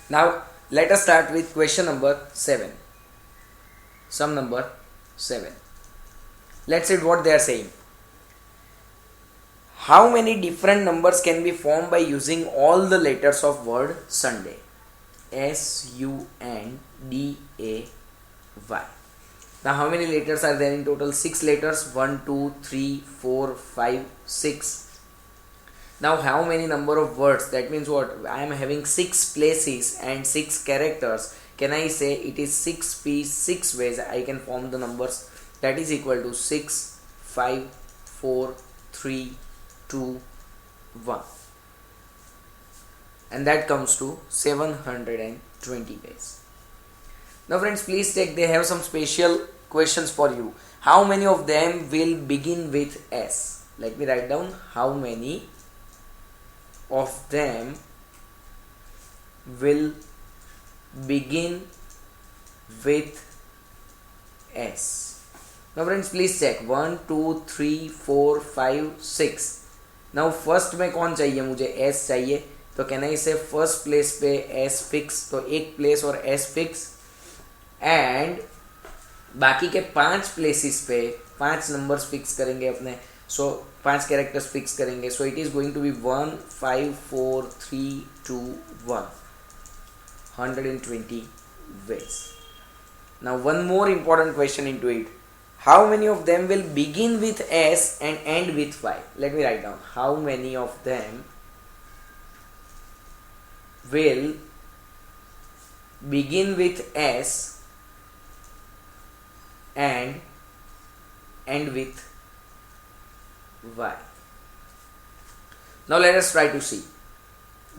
Now let us start with question number 7. Sum number 7. Let's read what they are saying. How many different numbers can be formed by using all the letters of word Sunday? Sunday. Now how many letters are there in total? 6 letters. 1, 2, 3, 4, 5, 6. Now how many number of words? That means what? I am having 6 places and 6 characters. Can I say it is 6p 6 ways I can form the numbers? That is equal to 6, 5, 4, 3, 2, 1. And that comes to 720 ways. Now friends, please check, they have some special questions for you. How many of them will begin with S? Let me write down how many of them will begin with S. Now friends, please check 1, 2, 3, 4, 5, 6. Now first में कौन चाहिए? मुझे S चाहिए. तो can I से first place पे S fix, तो एक प्लेस और S फिक्स, एंड बाकी के 5 प्लेसेस पे 5 नंबर्स फिक्स करेंगे अपने. सो 5 कैरेक्टर्स फिक्स करेंगे. So it is going to be 1, 5, 4, 3, 2, 1. 120 ways. Now one more important question into it. How many of them will begin with S and end with Y? Let me write down. How many of them will begin with S and end with Y? Now let us try to see.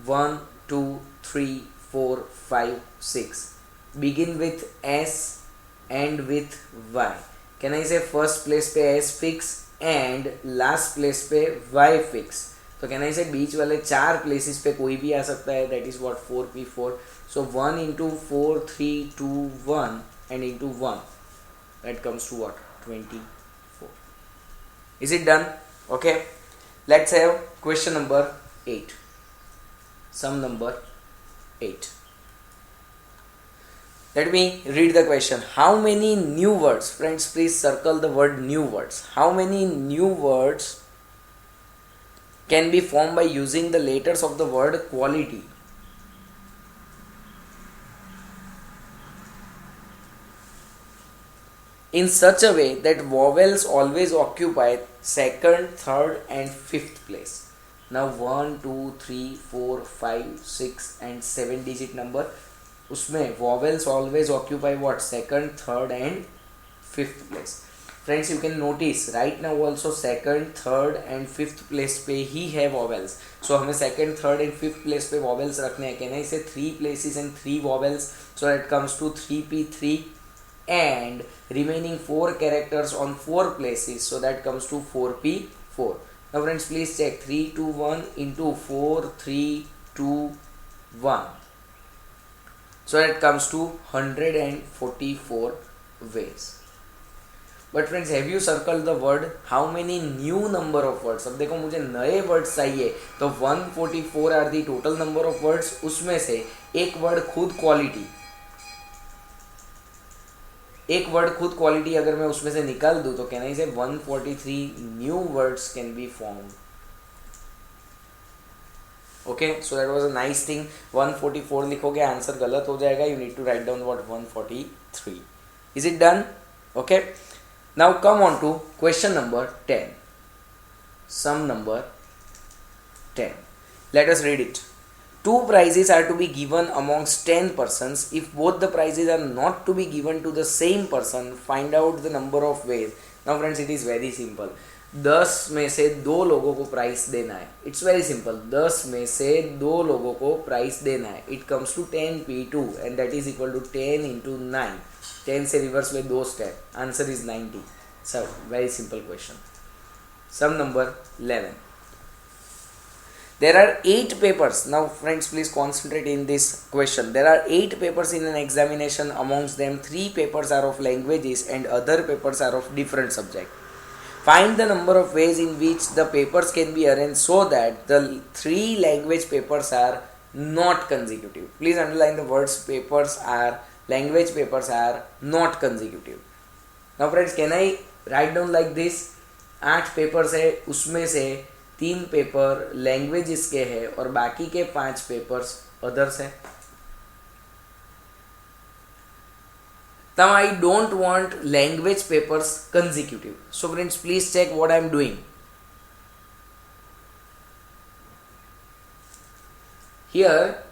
1, 2, 3, 4, 5, 6. Begin with S, end with Y. Can I say first place पे S fix and last place पे Y fix? तो can I say बीच वाले 4 places पे कोई भी आ सकता है. That is what 4p4. So 1 into 4, 3, 2, 1 and into 1. That comes to what? 24. Is it done? Okay. Let's have question number 8. Sum number 8. Let me read the question. How many new words? Friends, please circle the word new words. How many new words can be formed by using the letters of the word quality? In such a way that vowels always occupy second, third and fifth place. Now 1, 2, 3, 4, 5, 6 and 7 digit number. उसमें vowels always occupy what? Second, third and fifth place. Friends, you can notice right now also second, third and fifth place पे ही है vowels. So हमें second, third and fifth place पे vowels रखने हैं. Can I say 3 places and 3 vowels? So that comes to 3p3 and remaining 4 characters on 4 places. So that comes to 4p4. Now friends, please check 3, 2, 1 into 4, 3, 2, 1. So that comes to 144 ways. But friends, have you circled the word? How many new number of words? अब देखो मुझे नए words चाहिए, तो 144 are the total number of words. उसमें से एक word खुद क्वालिटी अगर मैं उसमें से निकाल दूं, तो कैन आई से 143 new words can be formed. Okay, so that was a nice thing. 144 लिखोगे आंसर गलत हो जाएगा. You need to write down what 143. Is it done? Okay. Now come on to question number 10. Sum number 10. Let us read it. 2 prizes are to be given amongst 10 persons. If both the prizes are not to be given to the same person, find out the number of ways. Now friends, it is very simple. 10 में से 2 लोगों को price देना है. It's very simple. 10 में से 2 लोगों को प्राइस देना है. It comes to 10p2 and that is equal to 10 into 9. 10 से रिवर्स में 2 step. Answer is 90. So very simple question. Some number 11. There are 8 papers. Now friends, please concentrate in this question. There are 8 papers in an examination. Amongst them 3 papers are of languages and other papers are of different subject. Find the number of ways in which the papers can be arranged so that the 3 language papers are not consecutive. Please underline the words papers are, language papers are not consecutive. Now friends, can I write down like this? 8 papers है, उसमें से 3 paper languages के है और बाकी के 5 papers others है. Now I don't want language papers consecutive. So friends, please check what I am doing. Here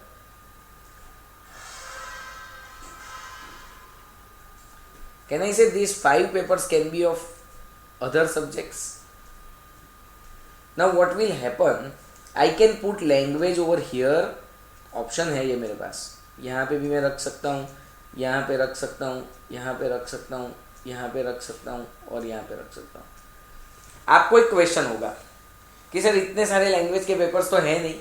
can I say these 5 papers can be of other subjects? Now what will happen, I can put language over here. Option है ये मेरे पास, यहाँ पे भी मैं रख सकता हूँ, यहाँ पे रख सकता हूँ, यहाँ पे रख सकता हूँ, यहाँ पे रख सकता हूँ और यहाँ पे रख सकता हूँ. आपको एक क्वेश्चन होगा कि सर इतने सारे लैंग्वेज के पेपर्स तो है नहीं.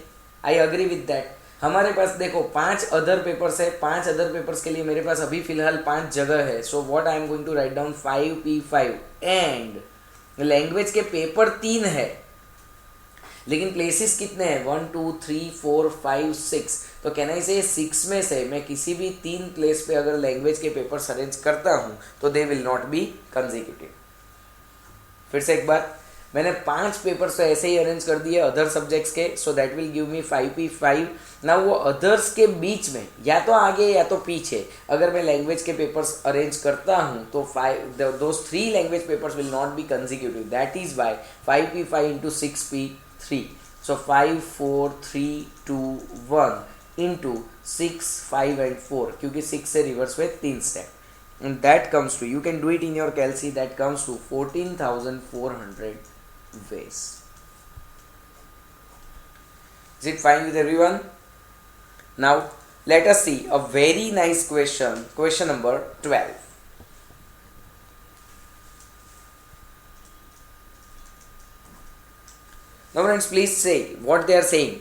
I agree with that. हमारे पास देखो 5 अदर पेपर्स है, 5 अदर पेपर्स के लिए मेरे पास अभी फिलहाल 5 जगह है. So what I am going to write down 5P5 and language के पेपर 3 है, लेकिन प्लेसेस कितने हैं 1 2 3 4 5 6. तो कैन आई से 6 में से मैं किसी भी 3 प्लेस पे अगर लैंग्वेज के पेपर्स अरेंज करता हूं तो they will not be consecutive. फिर से एक बार, मैंने 5 पेपर्स तो ऐसे ही अरेंज कर दिए अदर सब्जेक्ट्स के. So that will give me 5P5. ना वो अदर्स के बीच में या तो आगे या तो पीछे अगर मैं लैंग्वेज के पेपर्स अरेंज करता हूं तो 5 3 language papers will not be consecutive. That is why 5P5 into 6P3. So 5 4 3 2 1 into 6 5 and 4, क्योंकि 6 से रिवर्स में 3 step. And that comes to, you can do it in your calci, that comes to 14,400 ways. Is it fine with everyone? Now let us see a very nice question, question number 12. Now friends, please say what they are saying.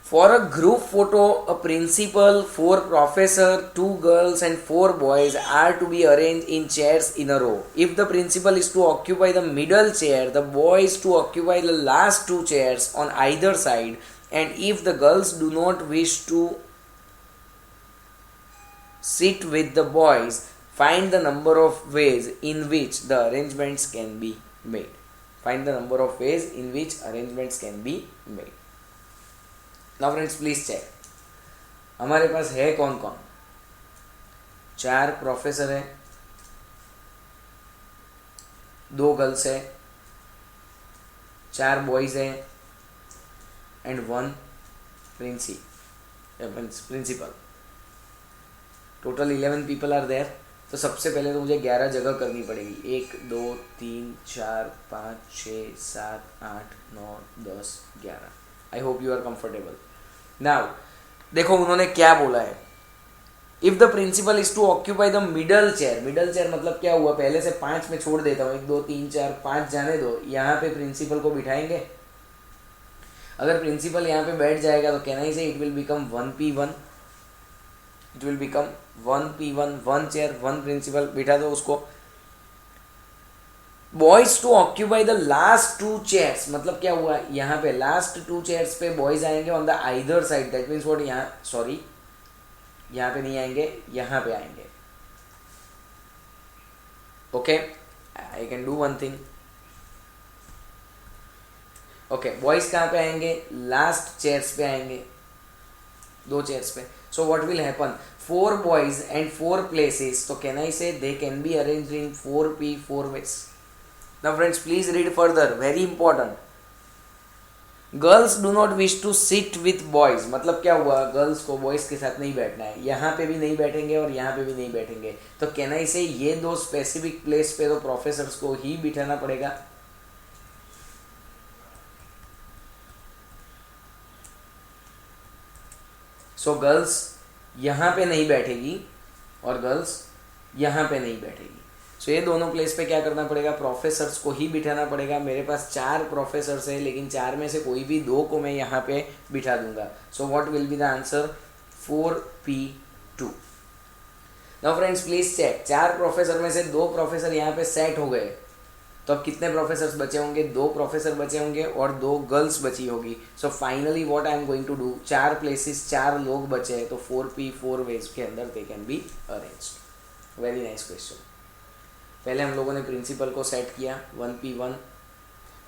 For a group photo, a principal, 4 professor, 2 girls and 4 boys are to be arranged in chairs in a row. If the principal is to occupy the middle chair, the boys to occupy the last 2 chairs on either side, and if the girls do not wish to sit with the boys, find the number of ways in which the arrangements can be made. Find the number of ways in which arrangements can be made. Now friends, please check. हमारे पास है कौन कौन? 4 professor है, 2 girls है, 4 boys है and 1 principal. Total 11 people are there. तो सबसे पहले तो मुझे 11 जगह करनी पड़ेगी. 1 2 3 4 5 6 7 8 9 10 11. I hope you are comfortable. Now देखो उन्होंने क्या बोला है. If the principal is to occupy the middle chair. Middle chair मतलब क्या हुआ, पहले से 5 में छोड़ देता हूँ, 1 2 3 4 5 जाने दो. यहाँ पे प्रिंसिपल को बिठाएंगे. अगर प्रिंसिपल यहाँ पे बैठ जाएगा तो can I say it will become 1P1. It will become 1P1, 1 chair 1 principal. बिठा दो उसको. Boys to occupy the last 2 chairs मतलब क्या हुआ, यहाँ पे लास्ट 2 चेयर्स पे बॉयज आएंगे on the either side. That means what, यहाँ सॉरी यहाँ पे नहीं आएंगे, यहाँ पे आएंगे. Okay, I can do one thing. Okay, boys कहाँ पे आएंगे, लास्ट चेयर्स पे आएंगे, 2 चेयर्स पे. सो what will happen, 4 boys and 4 places. So can I say they can be arranged in 4P4 ways. Now friends, please read further. Very important. Girls do not wish to sit with boys. मतलब क्या हुआ, girls को boys के साथ नहीं बैठना है. यहाँ पे भी नहीं बैठेंगे और यहाँ पे भी नहीं बैठेंगे. तो कैन आई से ये 2 स्पेसिफिक प्लेस पे तो प्रोफेसर्स को ही बिठाना पड़ेगा. सो गर्ल्स यहाँ पे नहीं बैठेगी और गर्ल्स यहाँ पे नहीं बैठेगी. सो ये दोनों प्लेस पे क्या करना पड़ेगा, प्रोफेसर्स को ही बिठाना पड़ेगा. मेरे पास 4 प्रोफेसर्स है, लेकिन 4 में से कोई भी 2 को मैं यहाँ पे बिठा दूंगा. So what will be the answer, 4P2. Now friends please check. 4 professor में से 2 प्रोफेसर यहाँ पे सेट हो गए. तो अब कितने प्रोफेसर्स बचे होंगे, 2 प्रोफेसर बचे होंगे और 2 गर्ल्स बची होगी. So finally what I am going to do, 4 places 4 लोग बचे हैं, तो 4p 4 वेज के अंदर they can be arranged. Very nice question. पहले हम लोगों ने प्रिंसिपल को सेट किया 1p1,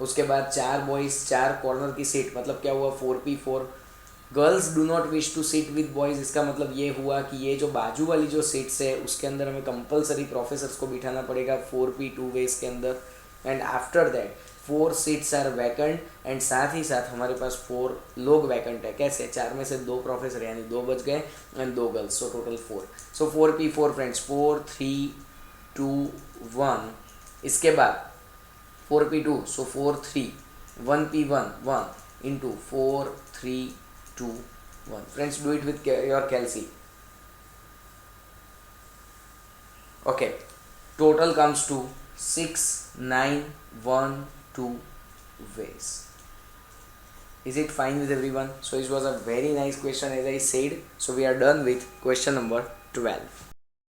उसके बाद 4 बॉयज़ 4 कॉर्नर की सीट, मतलब क्या हुआ 4p4. Girls do not wish to sit with boys, इसका मतलब ये हुआ कि ये जो बाजू वाली जो सीट्स है उसके अंदर हमें कंपलसरी प्रोफेसर्स को बिठाना पड़ेगा 4p2 वेज के अंदर. And after that 4 seats are vacant, and साथ ही साथ हमारे पास 4 लोग वैकेंट है. कैसे, 4 में से 2 प्रोफेसर यानी 2 बच गए and 2 girls, so total 4. So 4p4 friends, 4 3 2 1. इसके बाद 4p2, so 4 3 1p1 1 into 4 3 2 1. Friends, do it with your Kelsey. Okay, total comes to 6 9 1 2 ways. Is it fine with everyone? So it was a very nice question, as I said. So we are done with question number 12.